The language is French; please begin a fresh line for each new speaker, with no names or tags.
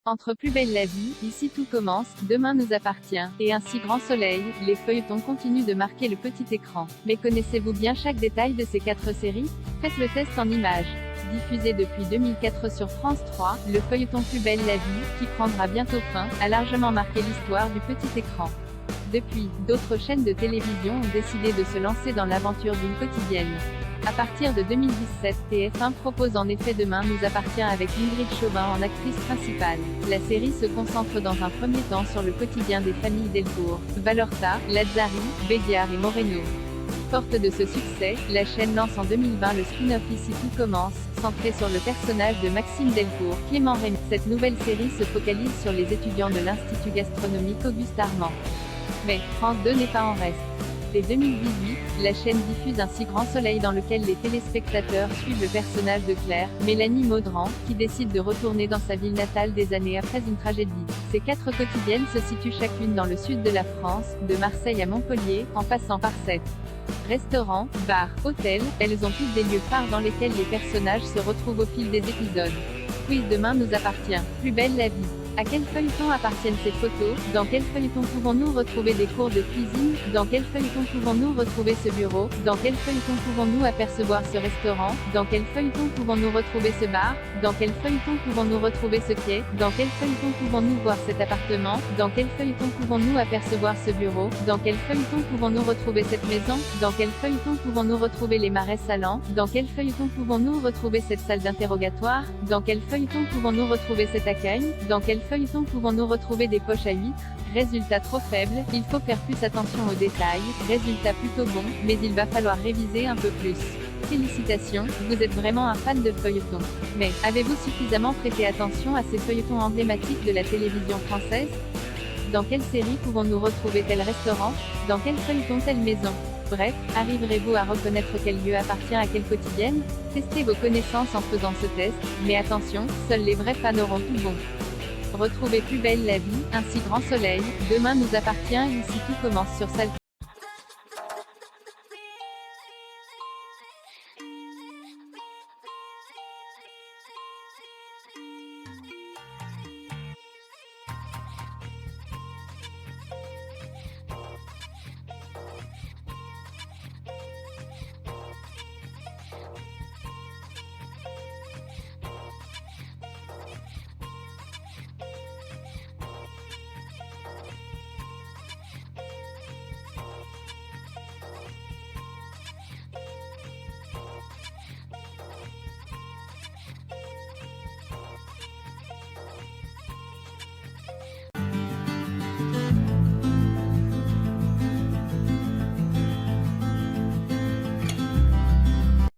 Entre Plus belle la vie, Ici tout commence, Demain nous appartient, et Ainsi grand soleil, les feuilletons continuent de marquer le petit écran. Mais connaissez-vous bien chaque détail de ces 4 séries? Faites le test en images. Diffusé depuis 2004 sur France 3, le feuilleton Plus belle la vie, qui prendra bientôt fin, a largement marqué l'histoire du petit écran. Depuis, d'autres chaînes de télévision ont décidé de se lancer dans l'aventure d'une quotidienne. À partir de 2017, TF1 propose en effet Demain nous appartient avec Ingrid Chauvin en actrice principale. La série se concentre dans un premier temps sur le quotidien des familles Delcourt, Valorta, Lazzari, Béguiard et Moreno. Forte de ce succès, la chaîne lance en 2020 le spin-off Ici tout commence, centré sur le personnage de Maxime Delcourt, Clément Rémy. Cette nouvelle série se focalise sur les étudiants de l'Institut gastronomique Auguste Armand. Mais, France 2 n'est pas en reste. Dès 2018, la chaîne diffuse Ainsi grand soleil dans lequel les téléspectateurs suivent le personnage de Claire, Mélanie Maudran, qui décide de retourner dans sa ville natale des années après une tragédie. Ces 4 quotidiennes se situent chacune dans le sud de la France, de Marseille à Montpellier, en passant par 7 restaurants, bars, hôtels. Elles ont toutes des lieux phares dans lesquels les personnages se retrouvent au fil des épisodes. Quiz Demain nous appartient. Plus belle la vie. À quel feuilleton appartiennent ces photos? Dans quel feuilleton pouvons-nous retrouver des cours de cuisine? Dans quel feuilleton pouvons-nous retrouver ce bureau? Dans quel feuilleton pouvons-nous apercevoir ce restaurant? Dans quel feuilleton pouvons-nous retrouver ce bar? Dans quel feuilleton pouvons-nous retrouver ce quai? Dans quel feuilleton pouvons-nous voir cet appartement? Dans quel feuilleton pouvons-nous apercevoir ce bureau? Dans quel feuilleton pouvons-nous retrouver cette maison? Dans quel feuilleton pouvons-nous retrouver les marais salants? Dans quel feuilleton pouvons-nous retrouver cette salle d'interrogatoire? Dans quel feuilleton pouvons-nous retrouver cet accueil? Dans quel feuilleton pouvons-nous retrouver des poches à huîtres? Résultat trop faible, il faut faire plus attention aux détails. Résultat plutôt bon, mais il va falloir réviser un peu plus. Félicitations, vous êtes vraiment un fan de feuilletons. Mais, avez-vous suffisamment prêté attention à ces feuilletons emblématiques de la télévision française? Dans quelle série pouvons-nous retrouver tel restaurant? Dans quel feuilleton telle maison? Bref, arriverez-vous à reconnaître quel lieu appartient à quelle quotidienne? Testez vos connaissances en faisant ce test, mais attention, seuls les vrais fans auront tout bon. Retrouvez Plus belle la vie, Ainsi grand soleil, Demain nous appartient et Ici tout commence sur Salto.